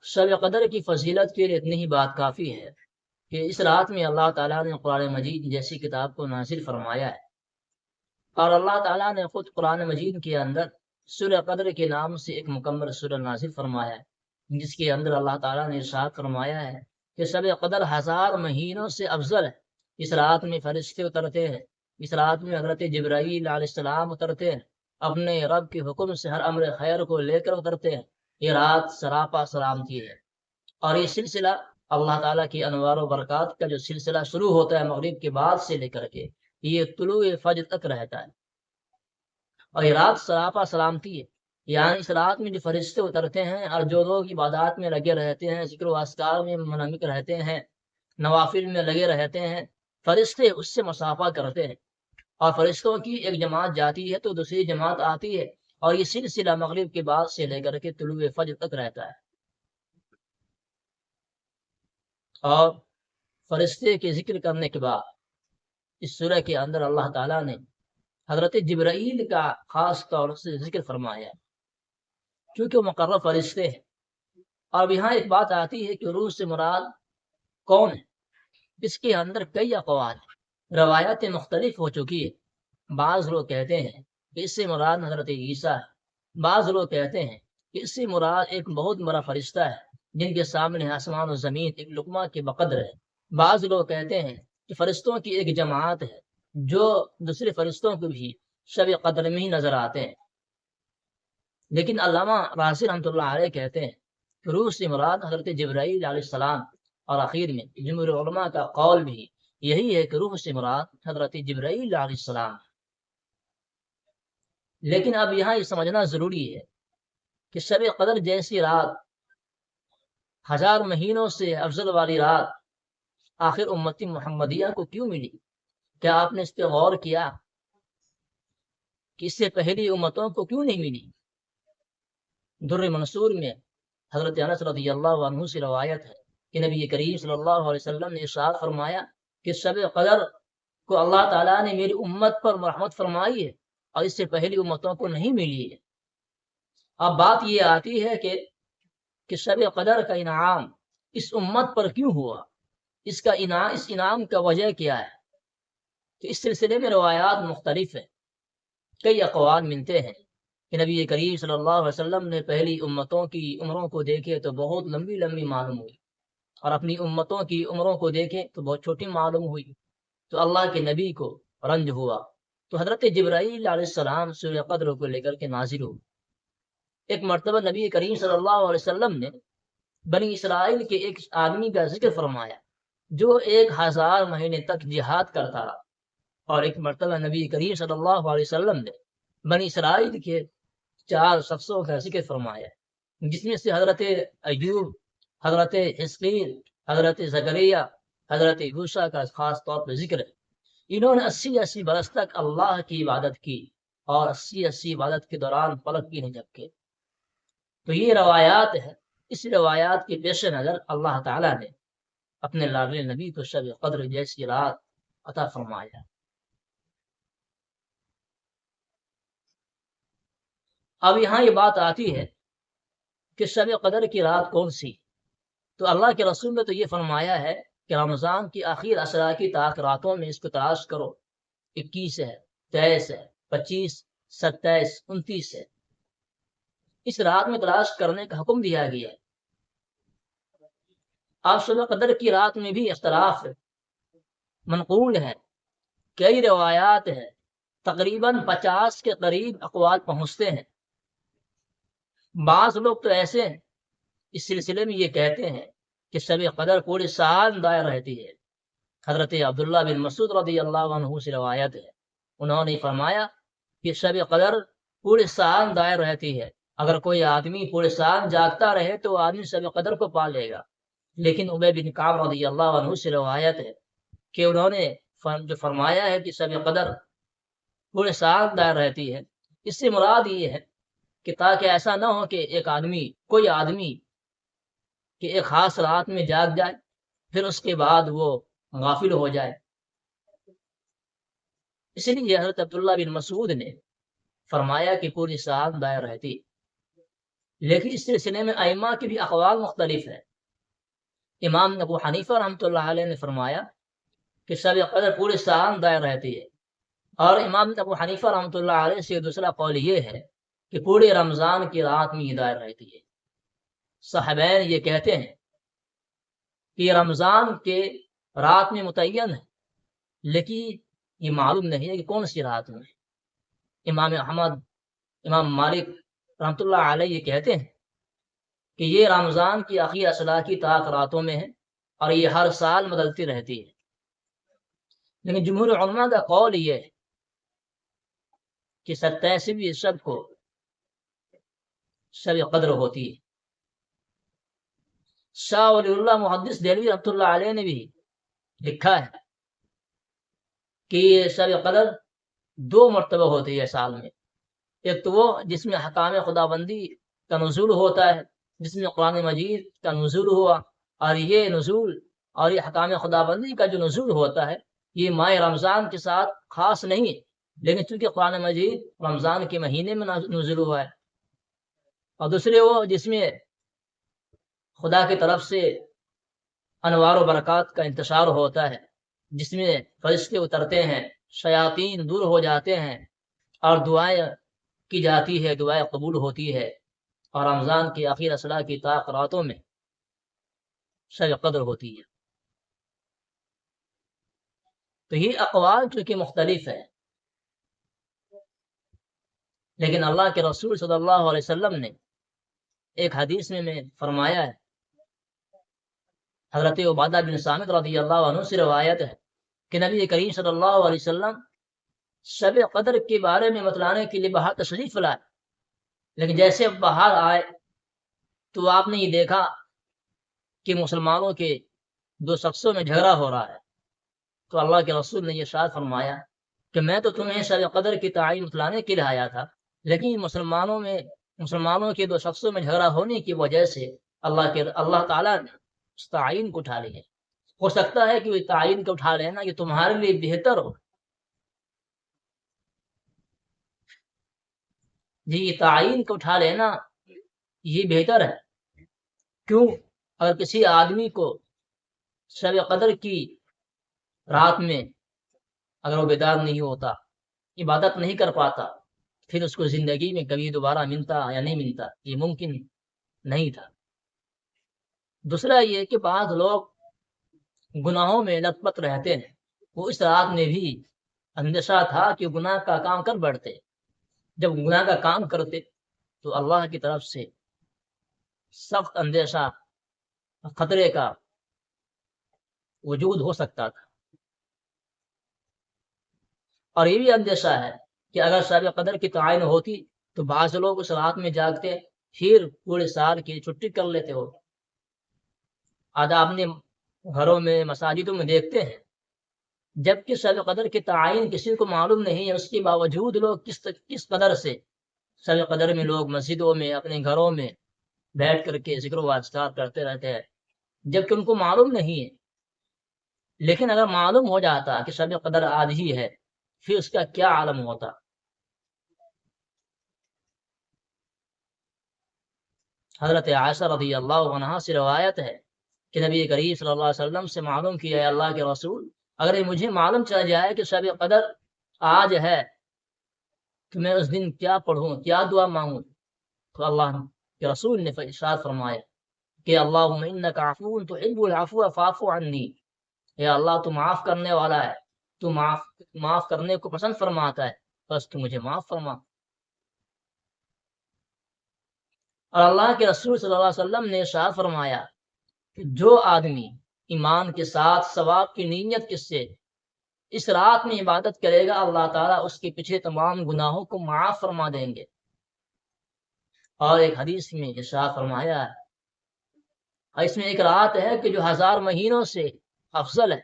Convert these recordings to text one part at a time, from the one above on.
شب قدر کی فضیلت کے لیے اتنی ہی بات کافی ہے کہ اس رات میں اللہ تعالیٰ نے قرآن مجید جیسی کتاب کو نازل فرمایا ہے، اور اللہ تعالیٰ نے خود قرآن مجید کے اندر سورہ قدر کے نام سے ایک مکمل سورہ نازل فرمایا ہے، جس کے اندر اللہ تعالیٰ نے ارشاد فرمایا ہے کہ شب قدر 1000 مہینوں سے افضل ہے۔ اس رات میں فرشتے اترتے ہیں، اس رات میں حضرت جبرائیل علیہ السلام اترتے ہیں، اپنے رب کے حکم سے ہر امر خیر کو لے کر اترتے ہیں۔ یہ رات سراپا سلامتی ہے، اور یہ سلسلہ اللہ تعالیٰ کی انوار و برکات کا جو سلسلہ شروع ہوتا ہے مغرب کے بعد سے لے کر کے یہ طلوع فجر تک رہتا ہے، اور یہ رات سراپا سلامتی ہے۔ یعنی اس رات میں جو فرشتے اترتے ہیں اور جو لوگ عبادات میں لگے رہتے ہیں، ذکر و اذکار میں منہمک رہتے ہیں، نوافل میں لگے رہتے ہیں، فرشتے اس سے مصافحہ کرتے ہیں، اور فرشتوں کی ایک جماعت جاتی ہے تو دوسری جماعت آتی ہے، اور یہ سلسلہ مغرب کے بعد سے لے کر کے طلوع فجر تک رہتا ہے۔ اور فرشتے کے ذکر کرنے کے بعد اس سورہ کے اندر اللہ تعالیٰ نے حضرت جبرائیل کا خاص طور سے ذکر فرمایا ہے، کیونکہ وہ مقرر فرشتے ہیں۔ اور یہاں ایک بات آتی ہے کہ روح سے مراد کون ہے؟ اس کے اندر کئی اقوال ہیں، روایتیں مختلف ہو چکی ہے۔ بعض لوگ کہتے ہیں کہ اس سے مراد حضرت عیسیٰ ہے، بعض لوگ کہتے ہیں کہ اس سے مراد ایک بہت بڑا فرشتہ ہے جن کے سامنے آسمان و زمین ایک لقمہ کے بقدر ہے۔ بعض لوگ کہتے ہیں کہ فرشتوں کی ایک جماعت ہے جو دوسرے فرشتوں کو بھی شب قدر میں ہی نظر آتے ہیں، لیکن علامہ رازی رحمۃ اللہ علیہ کہتے ہیں کہ روح سے مراد حضرت جبرائیل علیہ السلام، اور آخر میں جمہور علماء کا قول بھی یہی ہے کہ روح سے مراد حضرت جبرائیل علیہ السلام۔ لیکن اب یہاں یہ سمجھنا ضروری ہے کہ شب قدر جیسی رات، 1000 مہینوں سے افضل والی رات، آخر امتی محمدیہ کو کیوں ملی؟ کیا آپ نے اس پہ غور کیا کہ اس سے پہلی امتوں کو کیوں نہیں ملی؟ در منصور میں حضرت انس رضی اللہ عنہ سے روایت ہے کہ نبی کریم صلی اللہ علیہ وسلم نے ارشاد فرمایا کہ شب قدر کو اللہ تعالیٰ نے میری امت پر مرحمت فرمائی ہے، اور اس سے پہلی امتوں کو نہیں ملی ہے۔ اب بات یہ آتی ہے کہ شب قدر کا انعام اس امت پر کیوں ہوا؟ اس انعام کا وجہ کیا ہے؟ تو اس سلسلے میں روایات مختلف ہیں، کئی اقوال ملتے ہیں کہ نبی کریم صلی اللہ علیہ وسلم نے پہلی امتوں کی عمروں کو دیکھے تو بہت لمبی لمبی معلوم ہوئی، اور اپنی امتوں کی عمروں کو دیکھے تو بہت چھوٹی معلوم ہوئی، تو اللہ کے نبی کو رنج ہوا، تو حضرت جبرائیل علیہ السلام سورہ قدر کو لے کر کے نازل ہو۔ ایک مرتبہ نبی کریم صلی اللہ علیہ وسلم نے بنی اسرائیل کے ایک آدمی کا ذکر فرمایا جو 1000 مہینے تک جہاد کرتا رہا، اور ایک مرتبہ نبی کریم صلی اللہ علیہ وسلم نے بنی اسرائیل کے 4 شخصوں کا ذکر فرمایا، جس میں سے حضرت ایوب، حضرت حزقیل، حضرت زکریا، حضرت یوشع کا خاص طور پر ذکر ہے۔ انہوں نے 80 برس تک اللہ کی عبادت کی، اور 80 عبادت کے دوران پلک بھی نہیں جھپکے۔ تو یہ روایات ہے، اس روایات کے پیش نظر اللہ تعالیٰ نے اپنے لاڈلے نبی کو شب قدر جیسی رات عطا فرمایا۔ اب یہاں یہ بات آتی ہے کہ شب قدر کی رات کون سی؟ تو اللہ کے رسول نے تو یہ فرمایا ہے کہ رمضان کی آخر 10 کی تاک راتوں میں اس کو تلاش کرو، 21 ہے، 23 ہے، 25، 27، 29 ہے، اس رات میں تلاش کرنے کا حکم دیا گیا ہے۔ آپ شب قدر کی رات میں بھی اختلاف منقول ہے، کئی روایات ہیں، تقریباً 50 کے قریب اقوال پہنچتے ہیں۔ بعض لوگ تو ایسے ہیں اس سلسلے میں یہ کہتے ہیں کہ شب قدر پورے سال دائر رہتی ہے۔ حضرت عبداللہ بن مسعود رضی اللہ عنہ سے روایت ہے، انہوں نے فرمایا کہ شب قدر پورے سال دائر رہتی ہے، اگر کوئی آدمی پورے سال جاگتا رہے تو آدمی شب قدر کو پا لے گا۔ لیکن ابی بن کعب رضی اللہ عنہ سے روایت ہے کہ انہوں نے جو فرمایا ہے کہ شب قدر پورے سال دائر رہتی ہے، اس سے مراد یہ ہے کہ تاکہ ایسا نہ ہو کہ کوئی آدمی کہ ایک خاص رات میں جاگ جائے پھر اس کے بعد وہ غافل ہو جائے۔ اس لیے حضرت عبداللہ بن مسعود نے فرمایا کہ پوری سال دائر رہتی، لیکن اس سلسلے میں ائمہ کی بھی اقوال مختلف ہے۔ امام ابو حنیفہ رحمۃ اللہ علیہ نے فرمایا کہ شب قدر پورے سال دائر رہتی ہے، اور امام ابو حنیفہ رحمۃ اللہ علیہ سے دوسرا قول یہ ہے کہ پورے رمضان کی رات میں یہ دائر رہتی ہے۔ صاحبین یہ کہتے ہیں کہ یہ رمضان کے رات میں متعین ہے، لیکن یہ معلوم نہیں ہے کہ کون سی رات میں۔ امام احمد، امام مالک رحمۃ اللہ علیہ یہ کہتے ہیں کہ یہ رمضان کی اخیر اصلاح کی طاق راتوں میں ہے، اور یہ ہر سال بدلتی رہتی ہے۔ لیکن جمہور علماء کا قول یہ ہے کہ 27ویں شب کو شب قدر ہوتی ہے۔ شاہ ولی اللہ محدث دہلوی رحمۃ اللہ علیہ نے بھی لکھا ہے کہ یہ شب قدر 2 مرتبہ ہوتی ہے سال میں۔ ایک تو وہ جس میں حکام خدا بندی کا نزول ہوتا ہے، جس میں قرآن مجید کا نزول ہوا، اور یہ نزول اور یہ حکام خدا بندی کا جو نزول ہوتا ہے یہ ماہ رمضان کے ساتھ خاص نہیں ہے، لیکن چونکہ قرآن مجید رمضان کے مہینے میں نزول ہوا ہے۔ اور دوسرے وہ جس میں خدا کی طرف سے انوار و برکات کا انتشار ہوتا ہے، جس میں فرشتے اترتے ہیں، شیاطین دور ہو جاتے ہیں، اور دعائیں کی جاتی ہے، دعائیں قبول ہوتی ہے، اور رمضان کی آخر اصلاح کی طاق راتوں میں شب قدر ہوتی ہے۔ تو یہ اقوال چونکہ مختلف ہے، لیکن اللہ کے رسول صلی اللہ علیہ وسلم نے ایک حدیث میں فرمایا ہے، حضرت عبادہ بن صامت رضی اللہ عنہ سے روایت ہے کہ نبی کریم صلی اللہ علیہ وسلم شب قدر کے بارے میں بتلانے کے لیے باہر تشریف لائے، لیکن جیسے باہر آئے تو آپ نے یہ دیکھا کہ مسلمانوں کے 2 شخصوں میں جھگڑا ہو رہا ہے۔ تو اللہ کے رسول نے یہ ارشاد فرمایا کہ میں تو تمہیں شب قدر کی تعین بتلانے کے لیے آیا تھا، لیکن مسلمانوں کے 2 شخصوں میں جھگڑا ہونے کی وجہ سے اللہ تعالیٰ نے اس تعین کو اٹھا لی ہے۔ ہو سکتا ہے کہ وہ تعین کو اٹھا لینا یہ تمہارے لیے بہتر ہو۔ جی، یہ تعین کو اٹھا لینا یہ بہتر ہے۔ کیوں؟ اگر کسی آدمی کو شب قدر کی رات میں اگر وہ بیدار نہیں ہوتا، عبادت نہیں کر پاتا، پھر اس کو زندگی میں کبھی دوبارہ ملتا یا نہیں ملتا، یہ ممکن نہیں تھا۔ دوسرا یہ کہ بعض لوگ گناہوں میں لت پت رہتے ہیں، وہ اس رات میں بھی اندیشہ تھا کہ گناہ کا کام کر بیٹھتے، جب گناہ کا کام کرتے تو اللہ کی طرف سے سخت اندیشہ خطرے کا وجود ہو سکتا تھا۔ اور یہ بھی اندیشہ ہے کہ اگر شب قدر کی تعین ہوتی تو بعض لوگ اس رات میں جاگتے، پھر پورے سال کی چھٹی کر لیتے ہو۔ آج آپ نے گھروں میں، مساجدوں میں دیکھتے ہیں، جبکہ شب قدر کی تعین کسی کو معلوم نہیں ہے، اس کے باوجود لوگ کس قدر سے شب قدر میں لوگ مسجدوں میں، اپنے گھروں میں بیٹھ کر کے ذکر و اذکار کرتے رہتے ہیں، جبکہ ان کو معلوم نہیں ہے۔ لیکن اگر معلوم ہو جاتا کہ شب قدر آج ہی ہے، پھر اس کا کیا عالم ہوتا۔ حضرت عائشہ رضی اللہ عنہا سے روایت ہے کہ نبی کریم صلی اللہ علیہ وسلم سے معلوم کیا ہے اللہ کے رسول، اگر مجھے معلوم چل جائے کہ شب قدر آج ہے تو میں اس دن کیا پڑھوں، کیا دعا مانگوں؟ تو اللہ کے رسول نے ارشاد فرمایا کہ اللہم انک عفو تحب العفو فاعف عنی، اے اللہ تو معاف کرنے والا ہے، تو معاف کرنے کو پسند فرماتا ہے، بس تو مجھے معاف فرما۔ اور اللہ کے رسول صلی اللہ علیہ وسلم نے ارشاد فرمایا کہ جو آدمی ایمان کے ساتھ ثواب کی نیت کے سے اس رات میں عبادت کرے گا، اللہ تعالیٰ اس کے پیچھے تمام گناہوں کو معاف فرما دیں گے۔ اور ایک حدیث میں ارشاد فرمایا ہے، اور اس میں ایک رات ہے کہ جو 1000 مہینوں سے افضل ہے،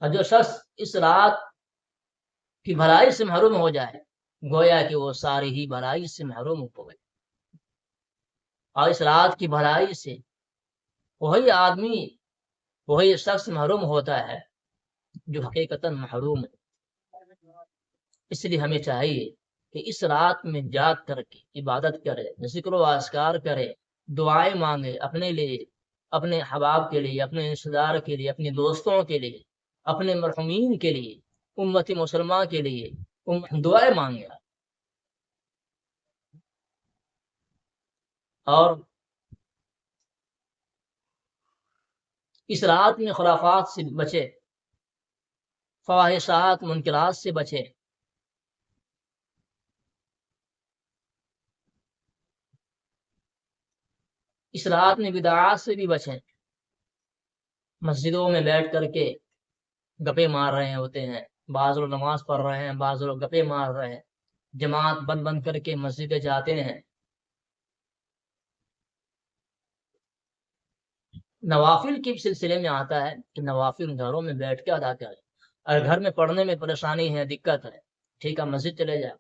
اور جو شخص اس رات کی بھلائی سے محروم ہو جائے گویا کہ وہ ساری ہی بھلائی سے محروم ہو گئے۔ اور اس رات کی بھلائی سے وہی شخص محروم ہوتا ہے جو حقیقتاً محروم ہے۔ اس لیے ہمیں چاہیے کہ اس رات میں جاگ کر کے عبادت کرے، ذکر و اذکار کرے، دعائیں مانگے اپنے لیے، اپنے احباب کے لیے، اپنے رشتہ دار کے لیے، اپنے دوستوں کے لیے، اپنے مرحومین کے لیے، امت مسلمہ کے لیے دعائیں مانگے. اور اس رات میں خرافات سے بچے، فواحشات منکرات سے بچے. اس رات میں بدعات سے بھی بچیں. مسجدوں میں بیٹھ کر کے گپے مار رہے ہوتے ہیں، بعض لوگ نماز پڑھ رہے ہیں، بعض لوگ گپے مار رہے ہیں، جماعت بند بند کر کے مسجدیں جاتے ہیں. نوافل کے سلسلے میں آتا ہے کہ نوافل گھروں میں بیٹھ کے ادا کریں. اگر گھر میں پڑھنے میں پریشانی ہے، دقت ہے، ٹھیک ہے مسجد چلے جائیں.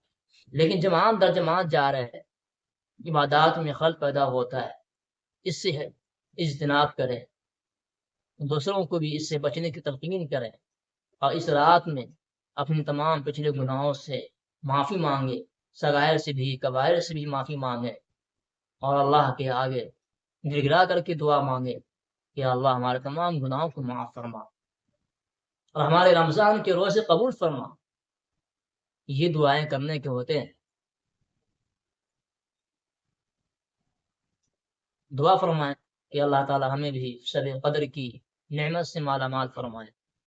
لیکن جماعت در جماعت جا رہے ہیں، عبادات میں خلل پیدا ہوتا ہے، اس سے اجتناب کریں، دوسروں کو بھی اس سے بچنے کی تلقین کریں. اور اس رات میں اپنے تمام پچھلے گناہوں سے معافی مانگے، صغائر سے بھی کبائر سے بھی معافی مانگے، اور اللہ کے آگے گر گرا کر کے دعا مانگے کہ اللہ ہمارے تمام گناہوں کو معاف فرما اور ہمارے رمضان کے روزے قبول فرما. یہ دعائیں کرنے کے ہوتے ہیں. دعا فرمائیں کہ اللہ تعالی ہمیں بھی شب قدر کی نعمت سے مالا مال فرمائے.